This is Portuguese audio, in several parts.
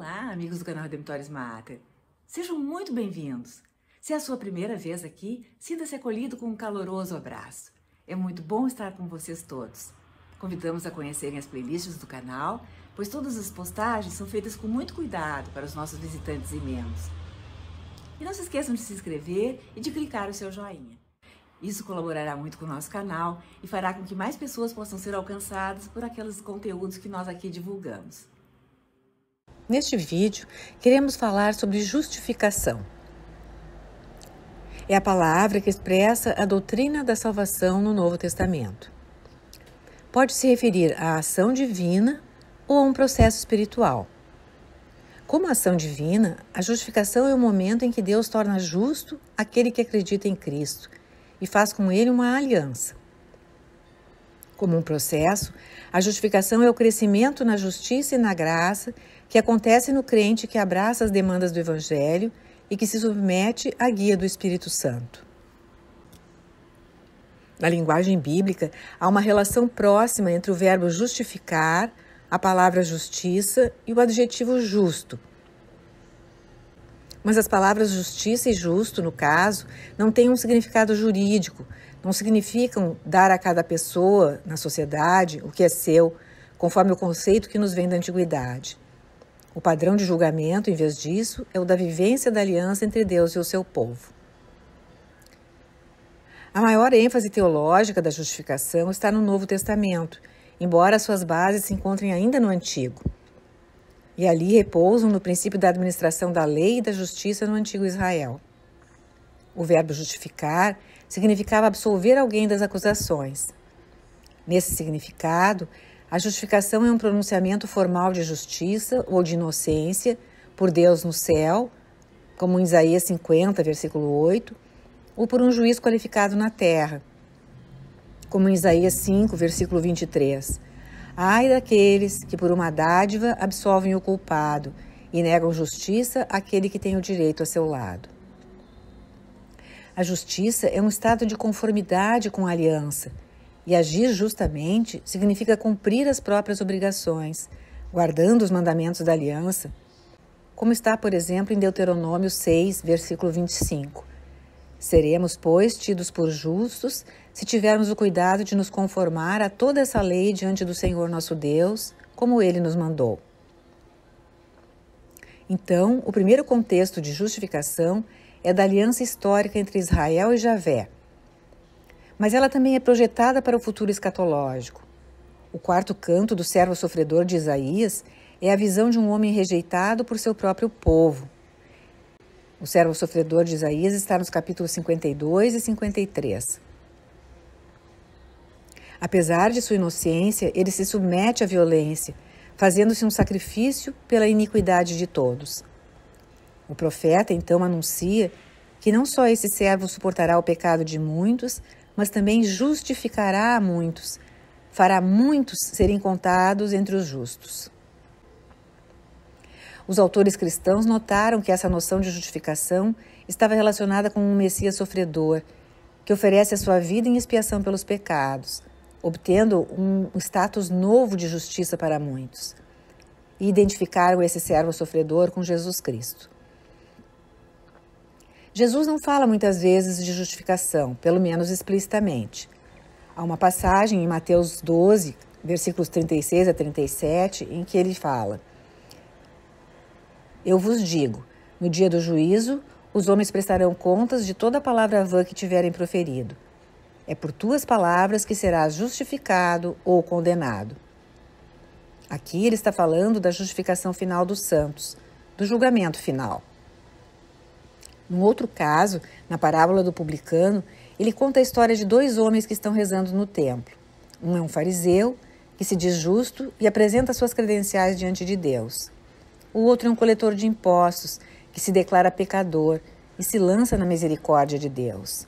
Olá, amigos do canal Redemptoris Mater. Sejam muito bem-vindos. Se é a sua primeira vez aqui, sinta-se acolhido com um caloroso abraço. É muito bom estar com vocês todos. Convidamos a conhecerem as playlists do canal, pois todas as postagens são feitas com muito cuidado para os nossos visitantes e membros. E não se esqueçam de se inscrever e de clicar o seu joinha. Isso colaborará muito com o nosso canal e fará com que mais pessoas possam ser alcançadas por aqueles conteúdos que nós aqui divulgamos. Neste vídeo, queremos falar sobre justificação. É a palavra que expressa a doutrina da salvação no Novo Testamento. Pode se referir à ação divina ou a um processo espiritual. Como ação divina, a justificação é o momento em que Deus torna justo aquele que acredita em Cristo e faz com ele uma aliança. Como um processo, a justificação é o crescimento na justiça e na graça que acontece no crente que abraça as demandas do Evangelho e que se submete à guia do Espírito Santo. Na linguagem bíblica, há uma relação próxima entre o verbo justificar, a palavra justiça e o adjetivo justo. Mas as palavras justiça e justo, no caso, não têm um significado jurídico, não significam dar a cada pessoa na sociedade o que é seu, conforme o conceito que nos vem da antiguidade. O padrão de julgamento, em vez disso, é o da vivência da aliança entre Deus e o seu povo. A maior ênfase teológica da justificação está no Novo Testamento, embora suas bases se encontrem ainda no Antigo. E ali repousam no princípio da administração da lei e da justiça no Antigo Israel. O verbo justificar significava absolver alguém das acusações. Nesse significado, a justificação é um pronunciamento formal de justiça ou de inocência por Deus no céu, como em Isaías 50, versículo 8, ou por um juiz qualificado na terra, como em Isaías 5, versículo 23. Ai daqueles que por uma dádiva absolvem o culpado e negam justiça àquele que tem o direito a seu lado. A justiça é um estado de conformidade com a aliança, e agir justamente significa cumprir as próprias obrigações, guardando os mandamentos da aliança, como está, por exemplo, em Deuteronômio 6, versículo 25. Seremos, pois, tidos por justos se tivermos o cuidado de nos conformar a toda essa lei diante do Senhor nosso Deus, como Ele nos mandou. Então, o primeiro contexto de justificação é da aliança histórica entre Israel e Javé. Mas ela também é projetada para o futuro escatológico. O quarto canto do servo sofredor de Isaías é a visão de um homem rejeitado por seu próprio povo. O servo sofredor de Isaías está nos capítulos 52 e 53. Apesar de sua inocência, ele se submete à violência, fazendo-se um sacrifício pela iniquidade de todos. O profeta, então, anuncia que não só esse servo suportará o pecado de muitos, mas também justificará a muitos, fará muitos serem contados entre os justos. Os autores cristãos notaram que essa noção de justificação estava relacionada com um Messias sofredor, que oferece a sua vida em expiação pelos pecados, obtendo um status novo de justiça para muitos. E identificaram esse servo sofredor com Jesus Cristo. Jesus não fala muitas vezes de justificação, pelo menos explicitamente. Há uma passagem em Mateus 12, versículos 36 a 37, em que ele fala: Eu vos digo, no dia do juízo, os homens prestarão contas de toda a palavra vã que tiverem proferido. É por tuas palavras que serás justificado ou condenado. Aqui ele está falando da justificação final dos santos, do julgamento final. Num outro caso, na parábola do publicano, ele conta a história de dois homens que estão rezando no templo. Um é um fariseu, que se diz justo e apresenta suas credenciais diante de Deus. O outro é um coletor de impostos, que se declara pecador e se lança na misericórdia de Deus.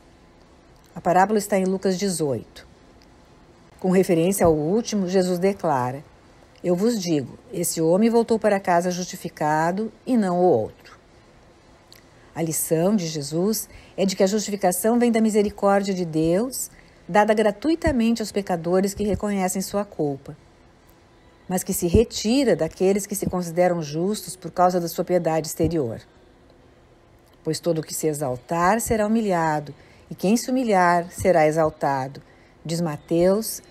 A parábola está em Lucas 18. Com referência ao último, Jesus declara: Eu vos digo, esse homem voltou para casa justificado e não o outro. A lição de Jesus é de que a justificação vem da misericórdia de Deus, dada gratuitamente aos pecadores que reconhecem sua culpa. mas que se retira daqueles que se consideram justos por causa da sua piedade exterior. Pois todo o que se exaltar será humilhado, e quem se humilhar será exaltado. Diz Mateus,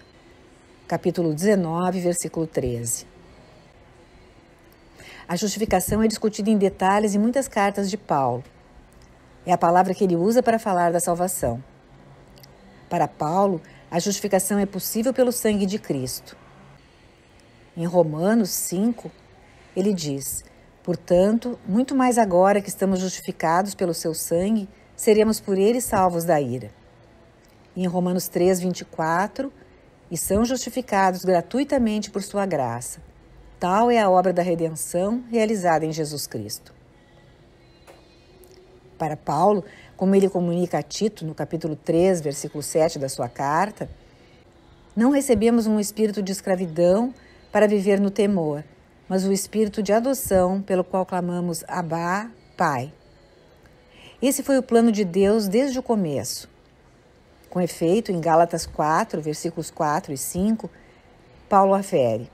capítulo 19, versículo 13. A justificação é discutida em detalhes em muitas cartas de Paulo. É a palavra que ele usa para falar da salvação. Para Paulo, a justificação é possível pelo sangue de Cristo. Em Romanos 5, ele diz: portanto, muito mais agora que estamos justificados pelo seu sangue, seremos por ele salvos da ira. E em Romanos 3, 24, e são justificados gratuitamente por sua graça. Tal é a obra da redenção realizada em Jesus Cristo. Para Paulo, como ele comunica a Tito no capítulo 3, versículo 7 da sua carta, não recebemos um espírito de escravidão para viver no temor, mas o espírito de adoção pelo qual clamamos Abá, Pai. Esse foi o plano de Deus desde o começo. Com efeito, em Gálatas 4, versículos 4 e 5, Paulo afere: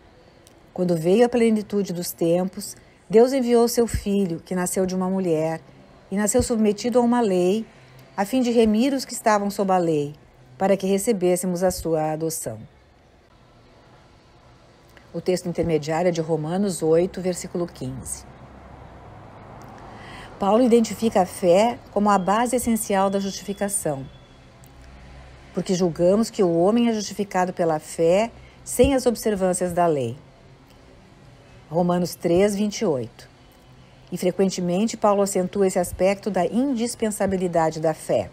quando veio a plenitude dos tempos, Deus enviou seu Filho, que nasceu de uma mulher, e nasceu submetido a uma lei, a fim de remir os que estavam sob a lei, para que recebêssemos a sua adoção. O texto intermediário é de Romanos 8, versículo 15. Paulo identifica a fé como a base essencial da justificação, porque julgamos que o homem é justificado pela fé sem as observâncias da lei. Romanos 3, 28. E frequentemente Paulo acentua esse aspecto da indispensabilidade da fé.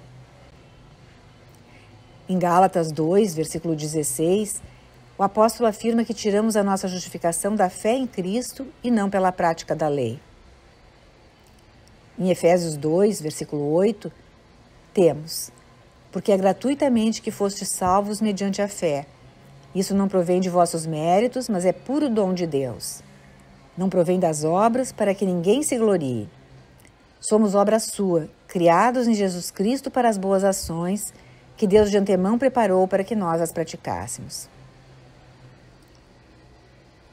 Em Gálatas 2, versículo 16, o apóstolo afirma que tiramos a nossa justificação da fé em Cristo e não pela prática da lei. Em Efésios 2, versículo 8, temos: porque é gratuitamente que fostes salvos mediante a fé. Isso não provém de vossos méritos, mas é puro dom de Deus. Não provém das obras, para que ninguém se glorie. Somos obra sua, criados em Jesus Cristo para as boas ações, que Deus de antemão preparou para que nós as praticássemos.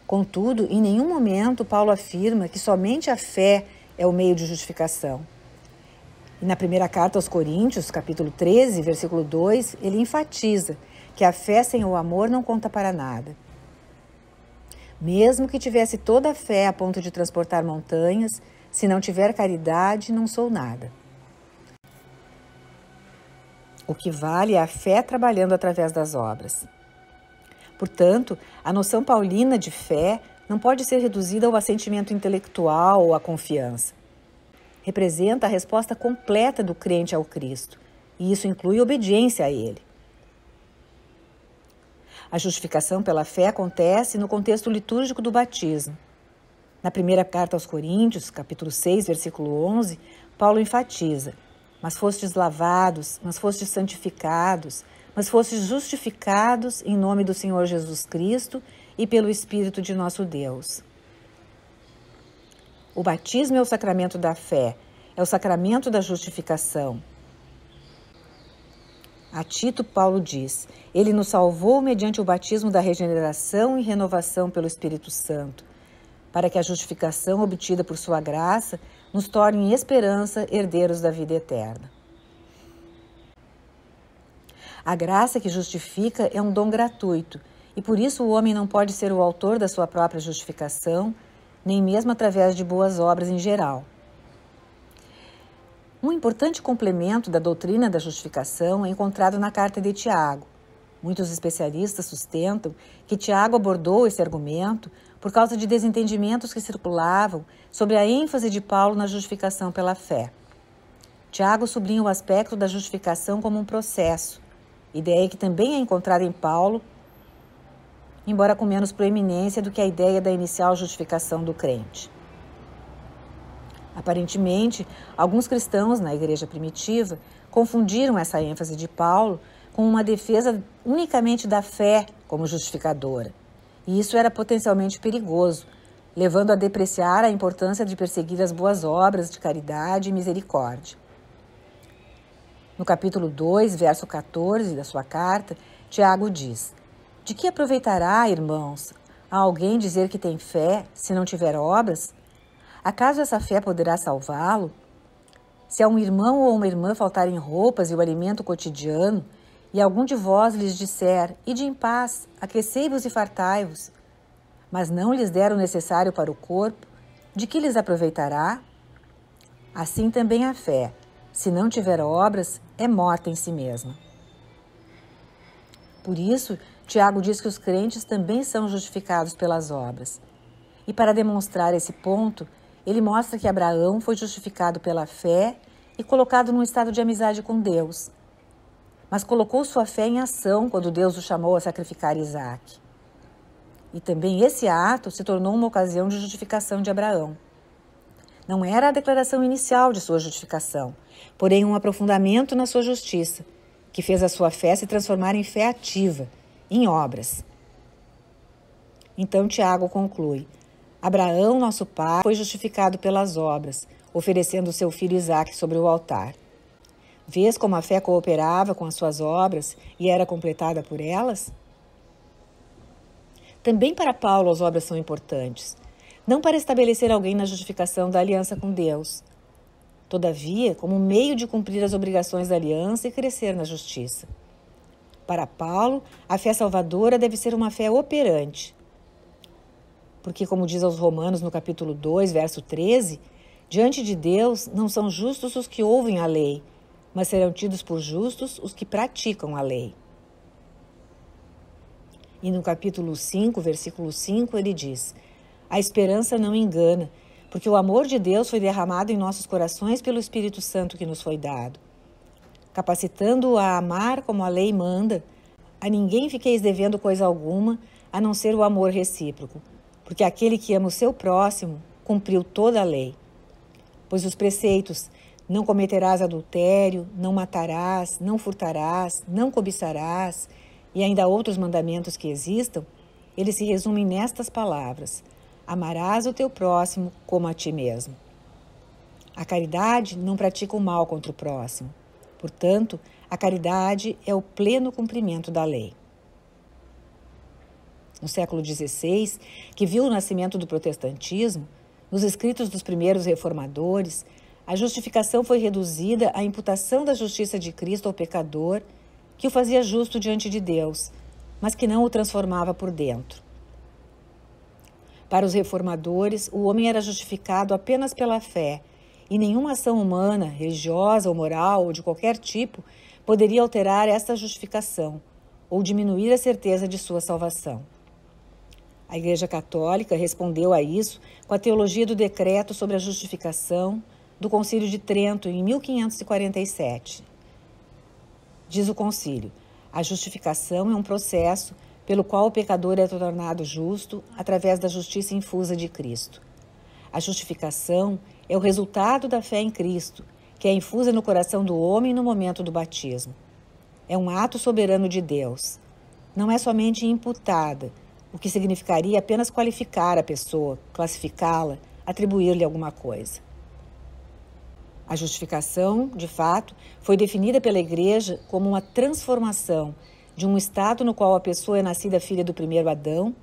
Contudo, em nenhum momento Paulo afirma que somente a fé é o meio de justificação. E na primeira carta aos Coríntios, capítulo 13, versículo 2, ele enfatiza que a fé sem o amor não conta para nada. Mesmo que tivesse toda a fé a ponto de transportar montanhas, se não tiver caridade, não sou nada. O que vale é a fé trabalhando através das obras. Portanto, a noção paulina de fé não pode ser reduzida ao assentimento intelectual ou à confiança. Representa a resposta completa do crente ao Cristo, e isso inclui obediência a Ele. A justificação pela fé acontece no contexto litúrgico do batismo. Na primeira carta aos Coríntios, capítulo 6, versículo 11, Paulo enfatiza: mas fostes lavados, mas fostes santificados, mas fostes justificados em nome do Senhor Jesus Cristo e pelo Espírito de nosso Deus. O batismo é o sacramento da fé, é o sacramento da justificação. A Tito, Paulo diz: ele nos salvou mediante o batismo da regeneração e renovação pelo Espírito Santo, para que a justificação obtida por sua graça nos torne em esperança herdeiros da vida eterna. A graça que justifica é um dom gratuito, e por isso o homem não pode ser o autor da sua própria justificação, nem mesmo através de boas obras em geral. Um importante complemento da doutrina da justificação é encontrado na carta de Tiago. Muitos especialistas sustentam que Tiago abordou esse argumento por causa de desentendimentos que circulavam sobre a ênfase de Paulo na justificação pela fé. Tiago sublinha o aspecto da justificação como um processo, ideia que também é encontrada em Paulo, embora com menos proeminência do que a ideia da inicial justificação do crente. Aparentemente, alguns cristãos na igreja primitiva confundiram essa ênfase de Paulo com uma defesa unicamente da fé como justificadora. E isso era potencialmente perigoso, levando a depreciar a importância de perseguir as boas obras de caridade e misericórdia. No capítulo 2, verso 14 da sua carta, Tiago diz: de que aproveitará, irmãos, a alguém dizer que tem fé se não tiver obras? Acaso essa fé poderá salvá-lo? Se a um irmão ou uma irmã faltarem roupas e o alimento cotidiano, e algum de vós lhes disser, ide em paz, aquecei-vos e fartai-vos, mas não lhes der o necessário para o corpo, de que lhes aproveitará? Assim também a fé, se não tiver obras, é morta em si mesma. Por isso, Tiago diz que os crentes também são justificados pelas obras. E para demonstrar esse ponto, ele mostra que Abraão foi justificado pela fé e colocado num estado de amizade com Deus. Mas colocou sua fé em ação quando Deus o chamou a sacrificar Isaque. E também esse ato se tornou uma ocasião de justificação de Abraão. Não era a declaração inicial de sua justificação, porém um aprofundamento na sua justiça, que fez a sua fé se transformar em fé ativa, em obras. Então Tiago conclui: Abraão, nosso pai, foi justificado pelas obras, oferecendo seu filho Isaque sobre o altar. Vês como a fé cooperava com as suas obras e era completada por elas? Também para Paulo as obras são importantes, não para estabelecer alguém na justificação da aliança com Deus. Todavia, como meio de cumprir as obrigações da aliança e crescer na justiça. Para Paulo, a fé salvadora deve ser uma fé operante. Porque, como diz aos Romanos no capítulo 2, verso 13, diante de Deus não são justos os que ouvem a lei, mas serão tidos por justos os que praticam a lei. E no capítulo 5, versículo 5, ele diz: a esperança não engana, porque o amor de Deus foi derramado em nossos corações pelo Espírito Santo que nos foi dado. Capacitando-o a amar como a lei manda, a ninguém fiqueis devendo coisa alguma, a não ser o amor recíproco, porque aquele que ama o seu próximo cumpriu toda a lei. Pois os preceitos: não cometerás adultério, não matarás, não furtarás, não cobiçarás, e ainda outros mandamentos que existam, eles se resumem nestas palavras: amarás o teu próximo como a ti mesmo. A caridade não pratica o mal contra o próximo. Portanto, a caridade é o pleno cumprimento da lei. No século XVI, que viu o nascimento do protestantismo, nos escritos dos primeiros reformadores, a justificação foi reduzida à imputação da justiça de Cristo ao pecador, que o fazia justo diante de Deus, mas que não o transformava por dentro. Para os reformadores, o homem era justificado apenas pela fé, e nenhuma ação humana, religiosa ou moral ou de qualquer tipo, poderia alterar esta justificação ou diminuir a certeza de sua salvação. A Igreja Católica respondeu a isso com a teologia do decreto sobre a justificação do Concílio de Trento, em 1547. Diz o concílio: a justificação é um processo pelo qual o pecador é tornado justo através da justiça infusa de Cristo. A justificação é o resultado da fé em Cristo, que é infusa no coração do homem no momento do batismo. É um ato soberano de Deus. Não é somente imputada, o que significaria apenas qualificar a pessoa, classificá-la, atribuir-lhe alguma coisa. A justificação, de fato, foi definida pela Igreja como uma transformação de um estado no qual a pessoa é nascida filha do primeiro Adão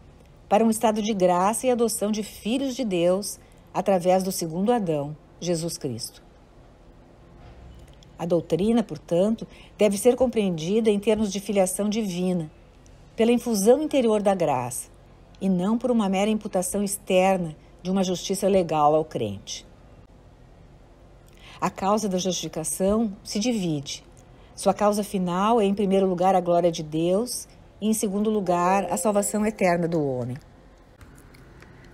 para um estado de graça e adoção de filhos de Deus através do segundo Adão, Jesus Cristo. A doutrina, portanto, deve ser compreendida em termos de filiação divina, pela infusão interior da graça, e não por uma mera imputação externa de uma justiça legal ao crente. A causa da justificação se divide. Sua causa final é, em primeiro lugar, a glória de Deus e, em segundo lugar, a salvação eterna do homem.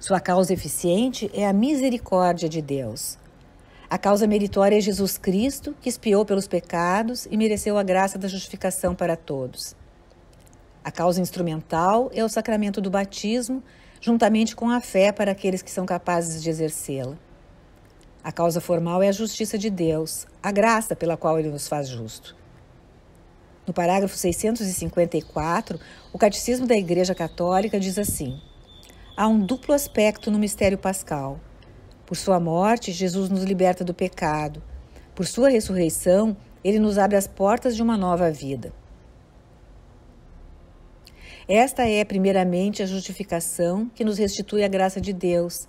Sua causa eficiente é a misericórdia de Deus. A causa meritória é Jesus Cristo, que expiou pelos pecados e mereceu a graça da justificação para todos. A causa instrumental é o sacramento do batismo, juntamente com a fé para aqueles que são capazes de exercê-la. A causa formal é a justiça de Deus, a graça pela qual Ele nos faz justo. No parágrafo 654, o Catecismo da Igreja Católica diz assim: há um duplo aspecto no mistério pascal. Por sua morte, Jesus nos liberta do pecado. Por sua ressurreição, Ele nos abre as portas de uma nova vida. Esta é, primeiramente, a justificação que nos restitui a graça de Deus,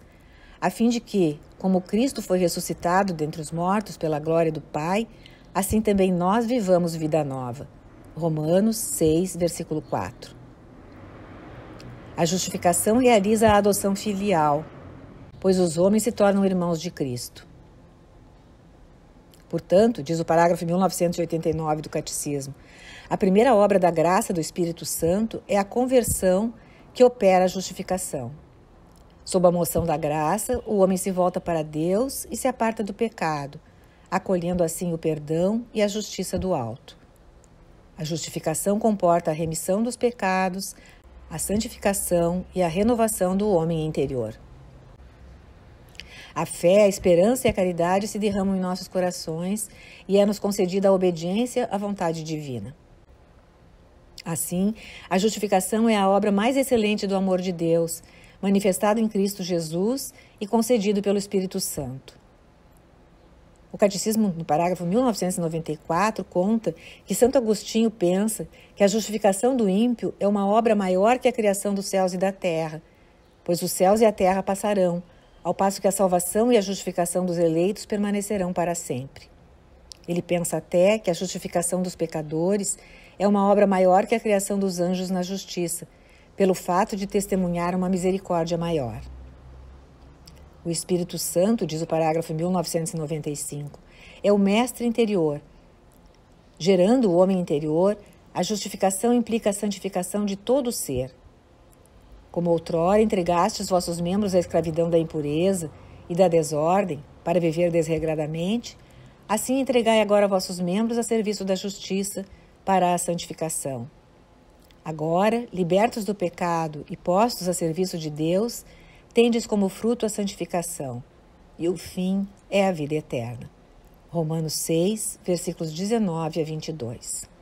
a fim de que, como Cristo foi ressuscitado dentre os mortos pela glória do Pai, assim também nós vivamos vida nova. Romanos 6, versículo 4. A justificação realiza a adoção filial, pois os homens se tornam irmãos de Cristo. Portanto, diz o parágrafo 1989 do Catecismo, a primeira obra da graça do Espírito Santo é a conversão que opera a justificação. Sob a moção da graça, o homem se volta para Deus e se aparta do pecado, acolhendo assim o perdão e a justiça do alto. A justificação comporta a remissão dos pecados, a santificação e a renovação do homem interior. A fé, a esperança e a caridade se derramam em nossos corações e é-nos concedida a obediência à vontade divina. Assim, a justificação é a obra mais excelente do amor de Deus, manifestado em Cristo Jesus e concedido pelo Espírito Santo. O Catecismo, no parágrafo 1994, conta que Santo Agostinho pensa que a justificação do ímpio é uma obra maior que a criação dos céus e da terra, pois os céus e a terra passarão, ao passo que a salvação e a justificação dos eleitos permanecerão para sempre. Ele pensa até que a justificação dos pecadores é uma obra maior que a criação dos anjos na justiça, pelo fato de testemunhar uma misericórdia maior. O Espírito Santo, diz o parágrafo 1995, é o mestre interior. Gerando o homem interior, a justificação implica a santificação de todo o ser. Como outrora entregastes vossos membros à escravidão da impureza e da desordem, para viver desregradamente, assim entregai agora vossos membros a serviço da justiça, para a santificação. Agora, libertos do pecado e postos a serviço de Deus, tendes como fruto a santificação, e o fim é a vida eterna. Romanos 6, versículos 19 a 22.